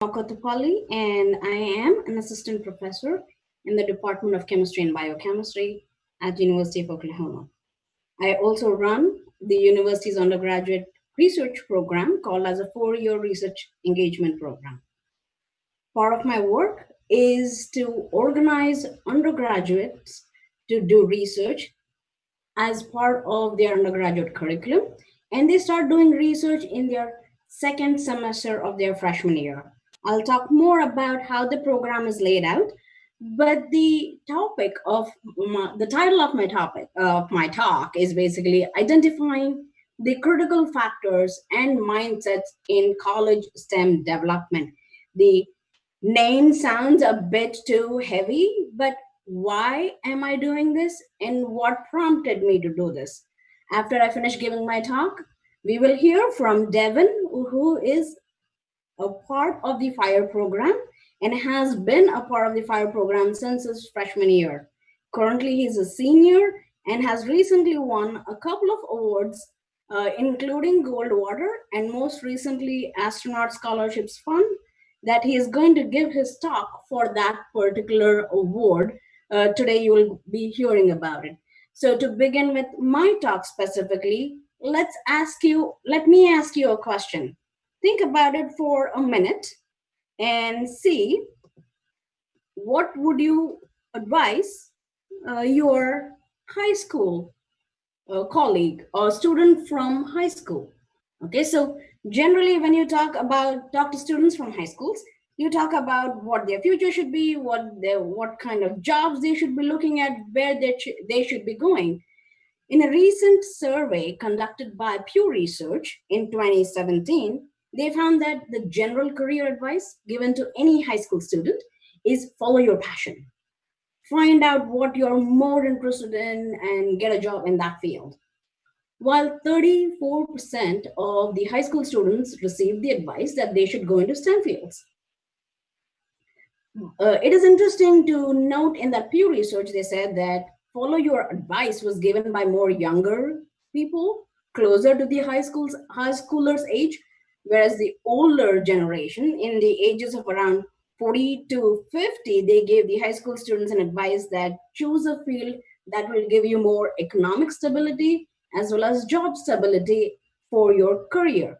Rama Kothapalli, and I am an assistant professor in the Department of Chemistry and Biochemistry at University of Oklahoma. I also run the university's undergraduate research program called as a four-year research engagement program. Part of my work is to organize undergraduates to do research as part of their undergraduate curriculum, and they start doing research in their second semester of their freshman year. I'll talk more about how the program is laid out, but the title of my talk is basically identifying the critical factors and mindsets in college STEM development. The name sounds a bit too heavy, but why am I doing this and what prompted me to do this? After I finish giving my talk, we will hear from Devin, who is a part of the FYRE program and has been a part of the FYRE program since his freshman year. Currently, he's a senior and has recently won a couple of awards, including Goldwater and most recently Astronaut Scholarships Fund, that he is going to give his talk for that particular award. Today, you will be hearing about it. So to begin with my talk specifically, let me ask you a question. Think about it for a minute and see what would you advise your high school colleague or student from high school. Okay, so generally when you talk to students from high schools, you talk about what their future should be, what kind of jobs they should be looking at, where they should be going. In a recent survey conducted by Pew Research in 2017, they found that the general career advice given to any high school student is follow your passion. Find out what you're more interested in and get a job in that field. While 34% of the high school students received the advice that they should go into STEM fields. It is interesting to note in that Pew Research, they said that follow your advice was given by more younger people closer to the high schoolers age, whereas the older generation in the ages of around 40 to 50, they gave the high school students an advice that choose a field that will give you more economic stability as well as job stability for your career.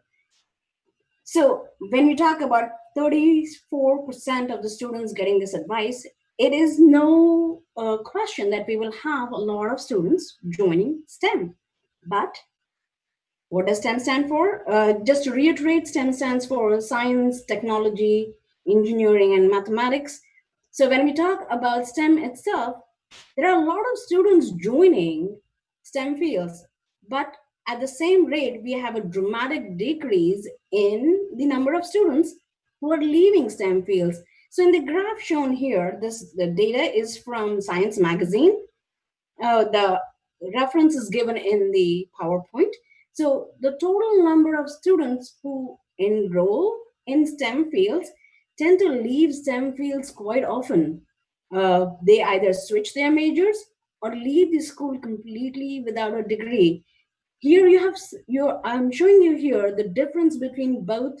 So when we talk about 34% of the students getting this advice, it is no question that we will have a lot of students joining STEM. But what does STEM stand for? Just to reiterate, STEM stands for science, technology, engineering, and mathematics. So when we talk about STEM itself, there are a lot of students joining STEM fields, but at the same rate, we have a dramatic decrease in the number of students who are leaving STEM fields. So in the graph shown here, the data is from Science Magazine. The reference is given in the PowerPoint. So the total number of students who enroll in STEM fields tend to leave STEM fields quite often. They either switch their majors or leave the school completely without a degree. Here I'm showing you here the difference between both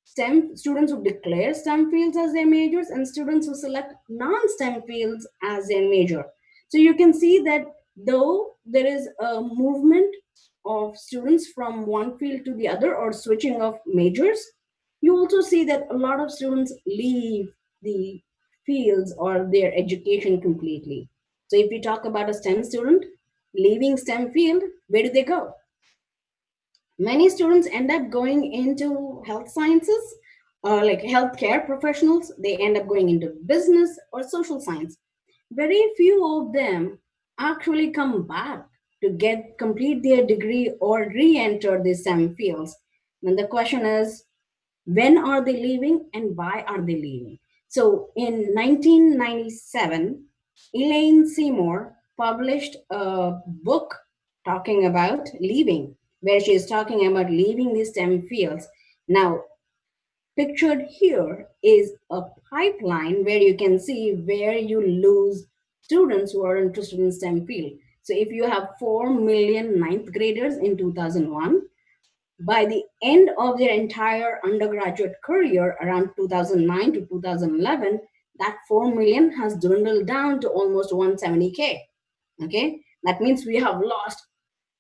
STEM students who declare STEM fields as their majors and students who select non-STEM fields as their major. So you can see that though there is a movement of students from one field to the other or switching of majors, you also see that a lot of students leave the fields or their education completely. So if we talk about a STEM student leaving STEM field, where do they go? Many students end up going into health sciences, like healthcare professionals. They end up going into business or social science. Very few of them actually come back to complete their degree or re-enter the STEM fields. And the question is, when are they leaving and why are they leaving? So in 1997, Elaine Seymour published a book talking about leaving, where she is talking about leaving the STEM fields. Now, pictured here is a pipeline where you can see where you lose students who are interested in STEM field. So if you have 4 million ninth graders in 2001, By the end of their entire undergraduate career, around 2009 to 2011, that 4 million has dwindled down to almost 170K. Okay, that means we have lost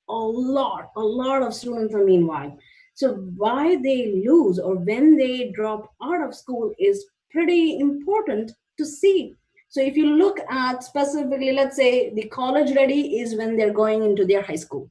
a lot of students meanwhile. So why they lose or when they drop out of school is pretty important to see. So if you look at specifically, let's say the college ready is when they're going into their high school.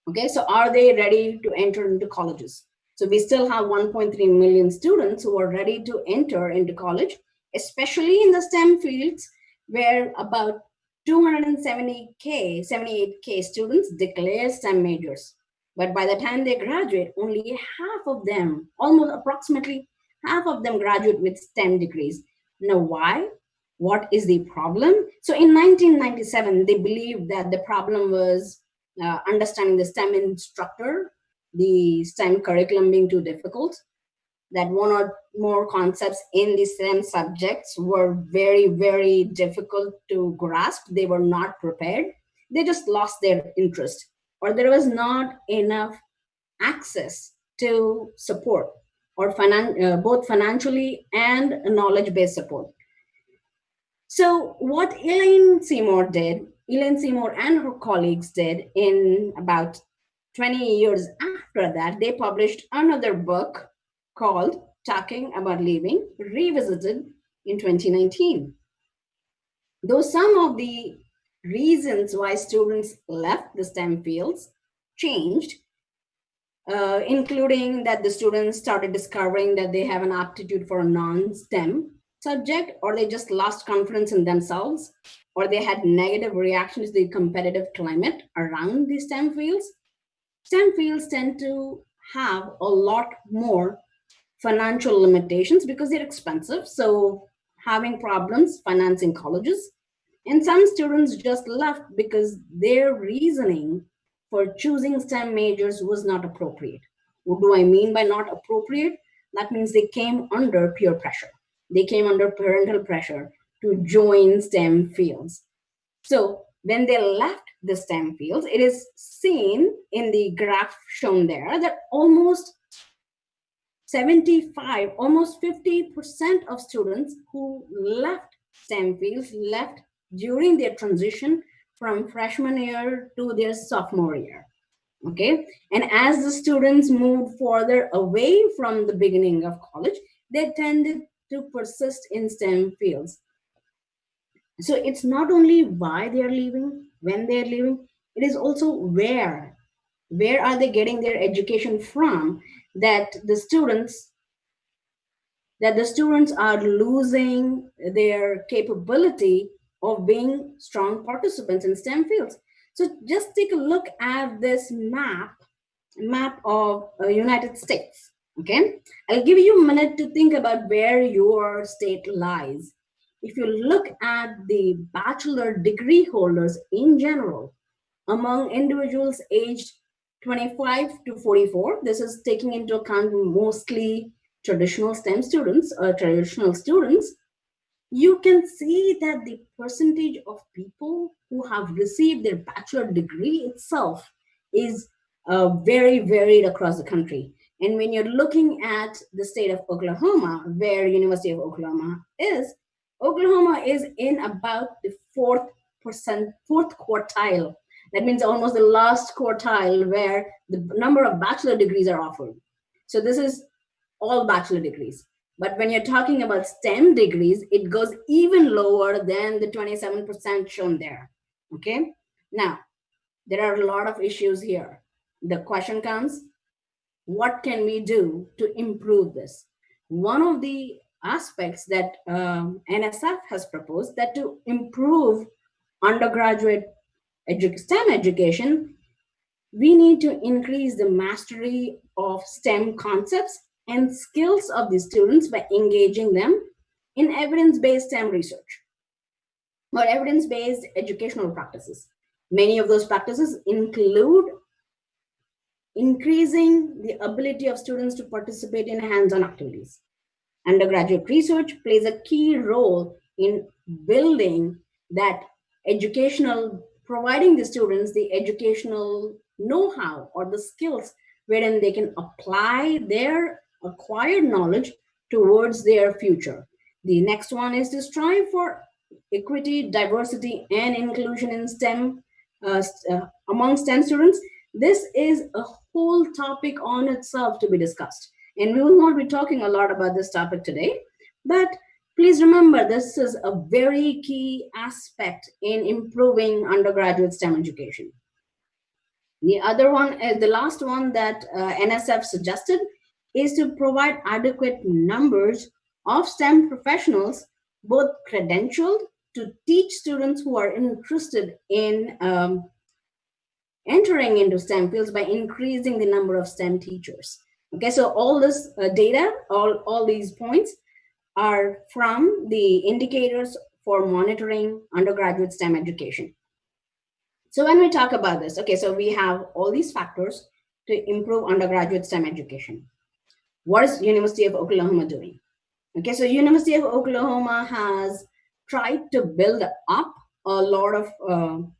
Okay, so are they ready to enter into colleges? So we still have 1.3 million students who are ready to enter into college, especially in the STEM fields, where about 270K, 78K students declare STEM majors. But by the time they graduate, only half of them, almost approximately half of them graduate with STEM degrees. Now, why? What is the problem? So in 1997, they believed that the problem was understanding the STEM instructor, the STEM curriculum being too difficult, that one or more concepts in the STEM subjects were very, very difficult to grasp. They were not prepared. They just lost their interest, or there was not enough access to support, or both financially and knowledge based support. So, what Elaine Seymour and her colleagues did in about 20 years after that, they published another book called Talking About Leaving, revisited in 2019. Though some of the reasons why students left the STEM fields changed, including that the students started discovering that they have an aptitude for a non-STEM subject, or they just lost confidence in themselves, or they had negative reactions to the competitive climate around the STEM fields. STEM fields tend to have a lot more financial limitations because they're expensive. So, having problems financing colleges. And some students just left because their reasoning for choosing STEM majors was not appropriate. What do I mean by not appropriate? That means they came under peer pressure. They came under parental pressure to join STEM fields. So when they left the STEM fields, it is seen in the graph shown there that almost 75, almost 50% of students who left STEM fields left during their transition from freshman year to their sophomore year. Okay. And as the students moved further away from the beginning of college, they tended to persist in STEM fields. So it's not only why they are leaving, when they are leaving, it is also where. Where are they getting their education from that the students are losing their capability of being strong participants in STEM fields. So just take a look at this map of United States. Okay, I'll give you a minute to think about where your state lies. If you look at the bachelor degree holders in general, among individuals aged 25 to 44, this is taking into account mostly traditional students, you can see that the percentage of people who have received their bachelor degree itself is very varied across the country. And when you're looking at the state of Oklahoma, where University of Oklahoma is in about the fourth quartile. That means almost the last quartile where the number of bachelor degrees are offered. So this is all bachelor degrees. But when you're talking about STEM degrees, it goes even lower than the 27% shown there. Okay. Now, there are a lot of issues here. The question comes, what can we do to improve this? One of the aspects that NSF has proposed that to improve undergraduate STEM education, we need to increase the mastery of STEM concepts and skills of the students by engaging them in evidence-based STEM research or evidence-based educational practices. Many of those practices include increasing the ability of students to participate in hands-on activities. Undergraduate research plays a key role in building that providing the students the educational know-how or the skills wherein they can apply their acquired knowledge towards their future. The next one is to strive for equity, diversity, and inclusion in STEM among STEM students. This is a whole topic on itself to be discussed. And we will not be talking a lot about this topic today, but please remember this is a very key aspect in improving undergraduate STEM education. The other one, the last one that NSF suggested is to provide adequate numbers of STEM professionals, both credentialed to teach students who are interested in entering into STEM fields by increasing the number of STEM teachers. Okay, so all this data, all these points are from the indicators for monitoring undergraduate STEM education. So when we talk about this, okay, so we have all these factors to improve undergraduate STEM education. What is University of Oklahoma doing? Okay, so University of Oklahoma has tried to build up a lot of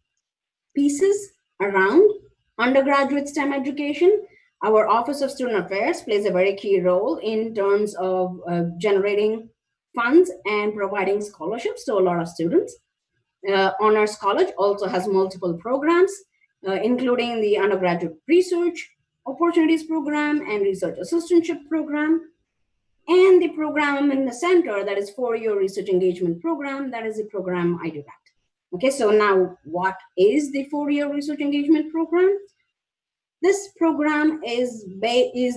pieces around undergraduate STEM education. Our Office of Student Affairs plays a very key role in terms of generating funds and providing scholarships to a lot of students. Honors College also has multiple programs, including the undergraduate research opportunities program and research assistantship program, and the program in the center, that is FourYear research engagement program. That is the program I do that. Okay, so now what is the FourYear research engagement program? This program is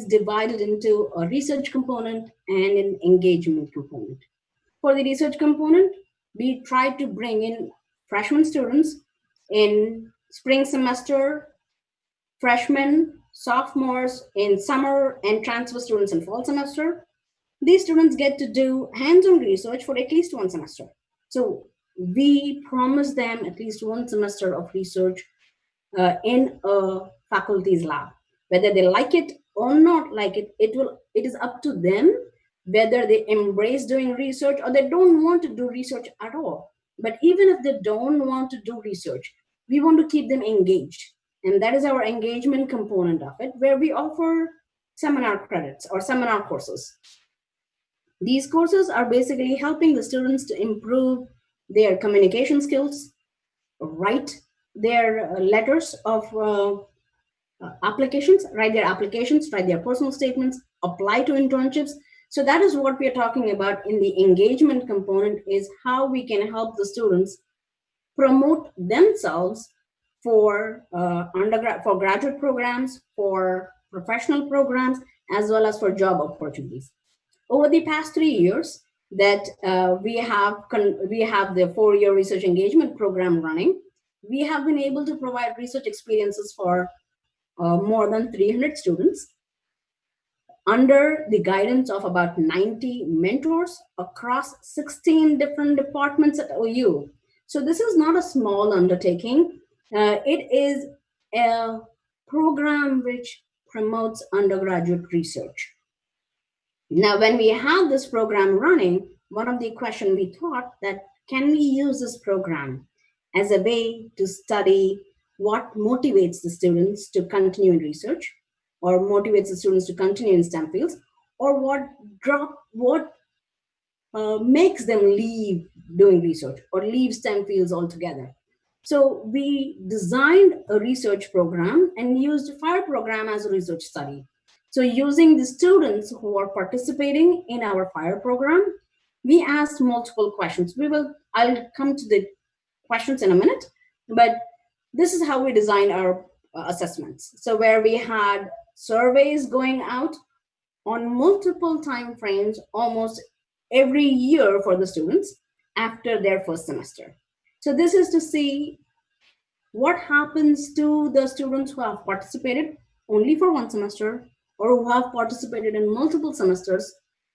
divided into a research component and an engagement component. For the research component, we try to bring in freshman students in spring semester, freshmen, sophomores in summer, and transfer students in fall semester. These students get to do hands-on research for at least one semester. So we promise them at least one semester of research in a faculty's lab. Whether they like it or not like it, it is up to them whether they embrace doing research or they don't want to do research at all. But even if they don't want to do research, we want to keep them engaged. And that is our engagement component of it, where we offer seminar credits or seminar courses. These courses are basically helping the students to improve their communication skills, write their letters of applications, write their personal statements, apply to internships. So that is what we are talking about in the engagement component, is how we can help the students promote themselves for for graduate programs, for professional programs, as well as for job opportunities. Over the past 3 years that we have the FourYear research engagement program running, we have been able to provide research experiences for more than 300 students under the guidance of about 90 mentors across 16 different departments at OU. So this is not a small undertaking. It is a program which promotes undergraduate research. Now, when we have this program running, one of the questions we thought that, can we use this program as a way to study what motivates the students to continue in research, or motivates the students to continue in STEM fields, or what makes them leave doing research or leave STEM fields altogether. So we designed a research program and used FYRE program as a research study. So using the students who are participating in our FYRE program, we asked multiple questions. I'll come to the questions in a minute, but this is how we designed our assessments. So where we had surveys going out on multiple time frames, almost every year for the students after their first semester. So this is to see what happens to the students who have participated only for one semester or who have participated in multiple semesters.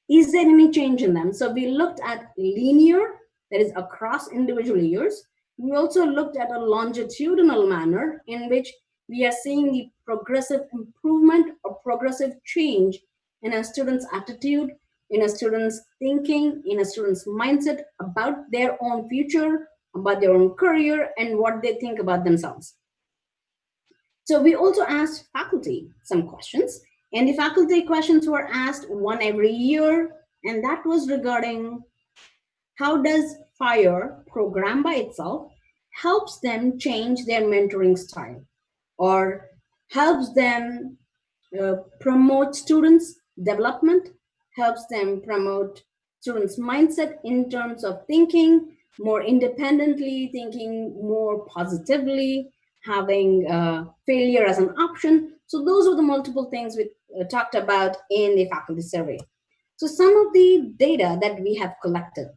Is there any change in them? So we looked at linear, that is across individual years. We also looked at a longitudinal manner in which we are seeing the progressive improvement or progressive change in a student's attitude, in a student's thinking, in a student's mindset about their own future, about their own career, and what they think about themselves. So we also asked faculty some questions, and the faculty questions were asked one every year, and that was regarding how does FIRE program by itself helps them change their mentoring style, or helps them promote students' development, helps them promote students' mindset in terms of thinking more independently, thinking more positively, having failure as an option. So those are the multiple things we talked about in the faculty survey. So some of the data that we have collected,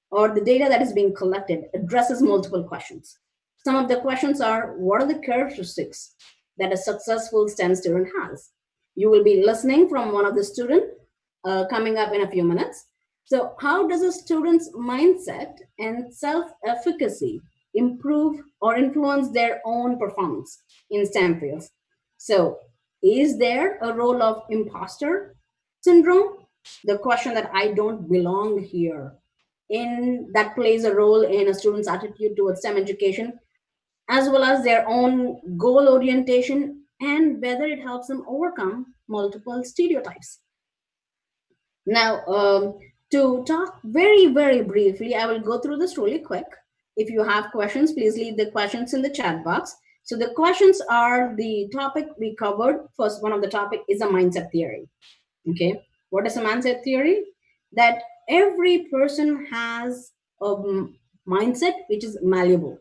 or the data that is being collected, addresses multiple questions. Some of the questions are, what are the characteristics that a successful STEM student has? You will be listening from one of the student coming up in a few minutes. So how does a student's mindset and self-efficacy improve or influence their own performance in STEM fields? So is there a role of imposter syndrome? The question that I don't belong here, in that plays a role in a student's attitude towards STEM education, as well as their own goal orientation and whether it helps them overcome multiple stereotypes. Now, to talk very, very briefly, I will go through this really quick. If you have questions, please leave the questions in the chat box. So the questions are the topic we covered. First, one of the topic is a mindset theory. Okay, what is a mindset theory? That every person has a mindset which is malleable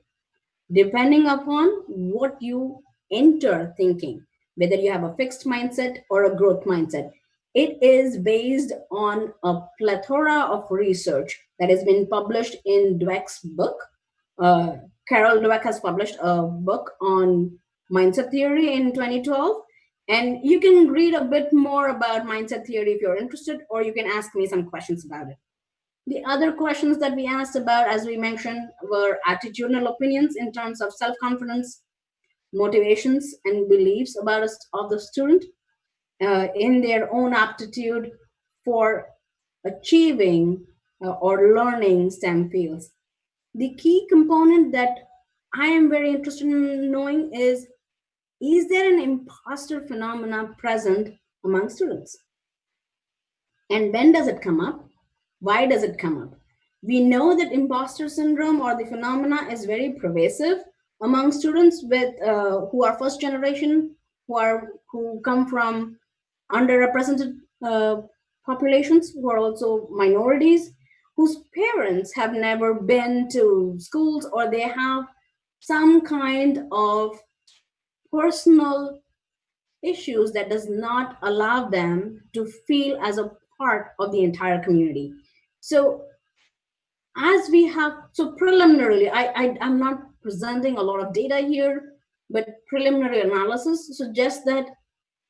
depending upon what you enter thinking, whether you have a fixed mindset or a growth mindset. It is based on a plethora of research that has been published in Dweck's book. Uh, Carol Dweck has published a book on mindset theory in 2012. And you can read a bit more about mindset theory if you're interested, or you can ask me some questions about it. The other questions that we asked about, as we mentioned, were attitudinal opinions in terms of self-confidence, motivations, and beliefs about of the student in their own aptitude for achieving or learning STEM fields. The key component that I am very interested in knowing is there an imposter phenomena present among students? And when does it come up? Why does it come up? We know that imposter syndrome or the phenomena is very pervasive among students with who are first generation, who come from underrepresented populations, who are also minorities, whose parents have never been to schools, or they have some kind of personal issues that does not allow them to feel as a part of the entire community. So as we have, so preliminarily, I'm not presenting a lot of data here, but preliminary analysis suggests that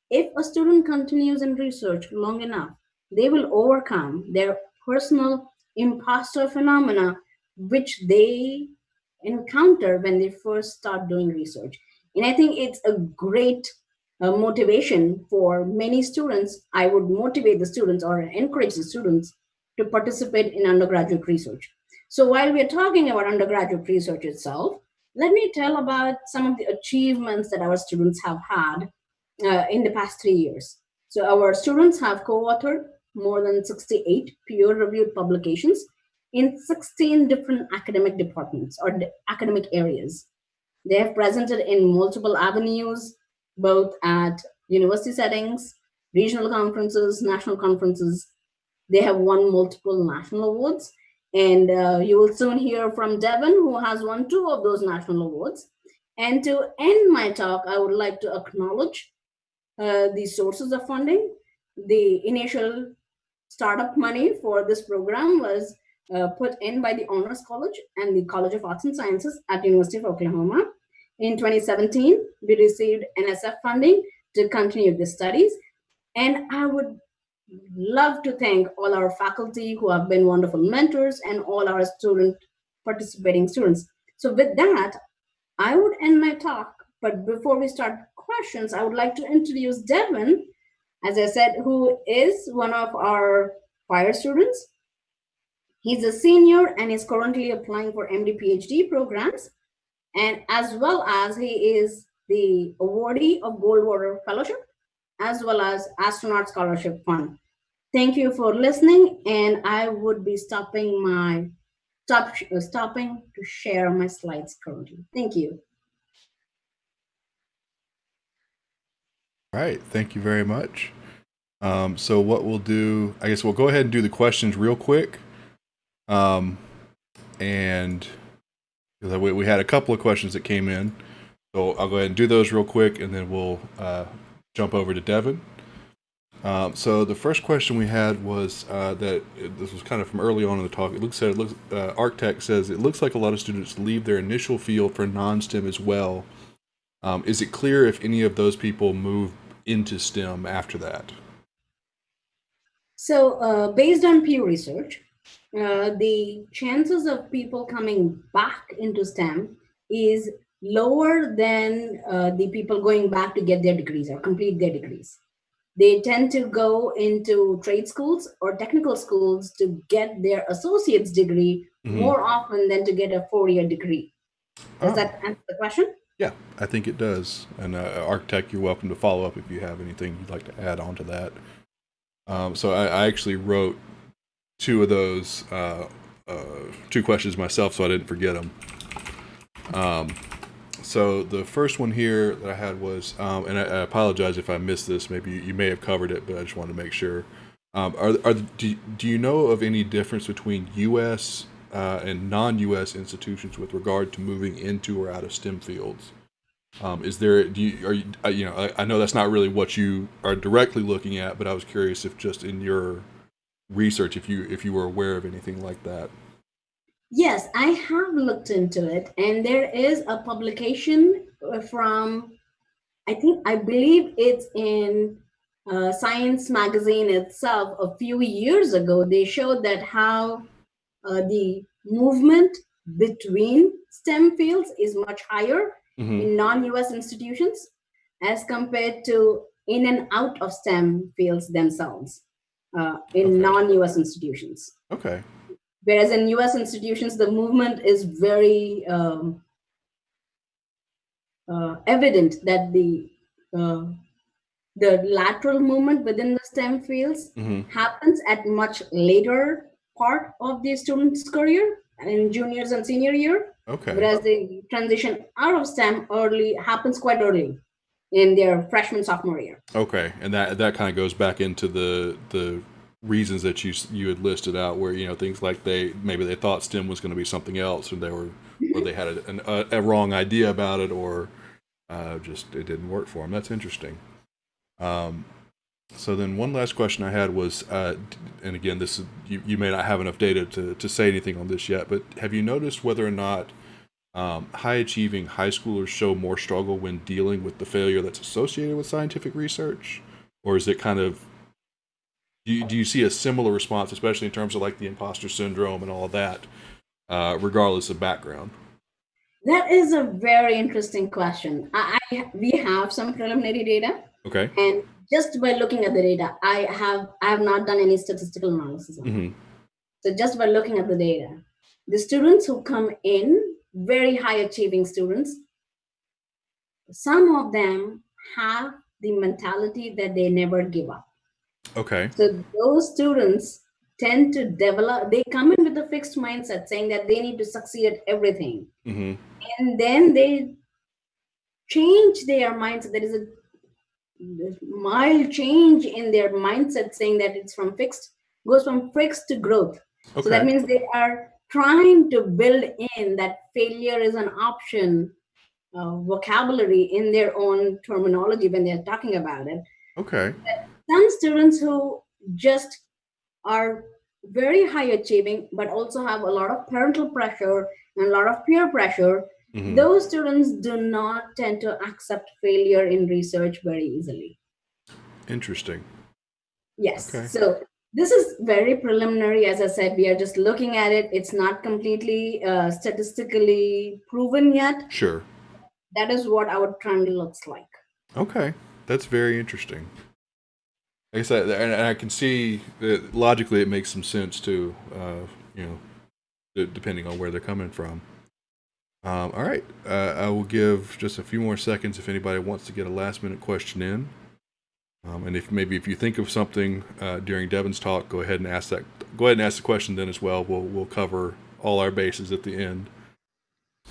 if a student continues in research long enough, they will overcome their personal imposter phenomena, which they encounter when they first start doing research. And I think it's a great motivation for many students. I would motivate the students or encourage the students to participate in undergraduate research. So while we're talking about undergraduate research itself, let me tell about some of the achievements that our students have had in the past 3 years. So our students have co-authored more than 68 peer-reviewed publications in 16 different academic departments or academic areas. They have presented in multiple avenues, both at university settings, regional conferences, national conferences. They have won multiple national awards. And you will soon hear from Devin, who has won 2 of those national awards. And to end my talk, I would like to acknowledge the sources of funding. The initial startup money for this program was put in by the Honors College and the College of Arts and Sciences at the University of Oklahoma. In 2017, we received NSF funding to continue the studies. And I would love to thank all our faculty who have been wonderful mentors and all our participating students. So with that, I would end my talk, but before we start questions, I would like to introduce Devin, as I said, who is one of our FYRE students. He's a senior and is currently applying for MD PhD programs, and as well as he is the awardee of Goldwater Fellowship, as well as Astronaut Scholarship Fund. Thank you for listening, and I would be stopping to share my slides currently. Thank you. All right, thank you very much. So what we'll do, I guess we'll go ahead and do the questions real quick. And we had a couple of questions that came in. So I'll go ahead and do those real quick, and then we'll jump over to Devin. So the first question we had was this was kind of from early on in the talk. Architect says it looks like a lot of students leave their initial field for non-STEM as well. Is it clear if any of those people move into STEM after that? So, based on Pew Research, the chances of people coming back into STEM is lower than the people going back to get their degrees or complete their degrees. They tend to go into trade schools or technical schools to get their associate's degree more often than to get a 4-year degree. Does that answer the question? Yeah, I think it does. And Architect, you're welcome to follow up if you have anything you'd like to add on to that. So I actually wrote two of those two questions myself, so I didn't forget them. So the first one here that I had was, and I apologize if I missed this. Maybe you may have covered it, but I just wanted to make sure. Do you know of any difference between U.S. And non-U.S. institutions with regard to moving into or out of STEM fields? Is there? I know that's not really what you are directly looking at, but I was curious if just in your research, if you were aware of anything like that. Yes, I have looked into it, and there is a publication from, I believe it's in Science magazine itself a few years ago. They showed that how the movement between STEM fields is much higher in non-US institutions as compared to in and out of STEM fields themselves in Okay. non-US institutions. Okay. Whereas in US institutions, the movement is very evident that the lateral movement within the STEM fields happens at much later part of the student's career in juniors and senior year, Okay. whereas the transition out of STEM early happens quite early in their freshman sophomore year. Okay, and that kind of goes back into the reasons that you had listed out, where things like maybe they thought STEM was going to be something else, or they had a wrong idea about it, or just it didn't work for them. That's interesting. So then one last question I had was, and again, this is, you may not have enough data to say anything on this yet, but have you noticed whether or not high achieving high schoolers show more struggle when dealing with the failure that's associated with scientific research? Or is it kind of, do you see a similar response, especially in terms of like the imposter syndrome and all of that, regardless of background? That is a very interesting question. We have some preliminary data, Okay. and just by looking at the data, I have not done any statistical analysis on it. So just by looking at the data, the students who come in, very high achieving students, some of them have the mentality that they never give up. Okay. So those students tend to develop, they come in with a fixed mindset saying that they need to succeed at everything. And then they change their mindset. There is a mild change in their mindset saying that it's goes from fixed to growth. Okay. So that means they are trying to build in that failure is an option vocabulary in their own terminology when they're talking about it. Okay. Some students who just are very high achieving, but also have a lot of parental pressure and a lot of peer pressure, those students do not tend to accept failure in research very easily. Interesting. Yes. Okay. So this is very preliminary. As I said, we are just looking at it. It's not completely statistically proven yet. Sure. That is what our trend looks like. Okay. That's very interesting. Like I said, and I can see that logically it makes some sense too, depending on where they're coming from. All right. I will give just a few more seconds if anybody wants to get a last minute question in. And if you think of something during Devin's talk, go ahead and ask that. Go ahead and ask the question then as well. We'll cover all our bases at the end.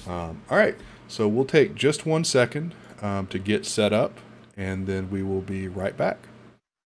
All right. So we'll take just 1 second to get set up, and then we will be right back.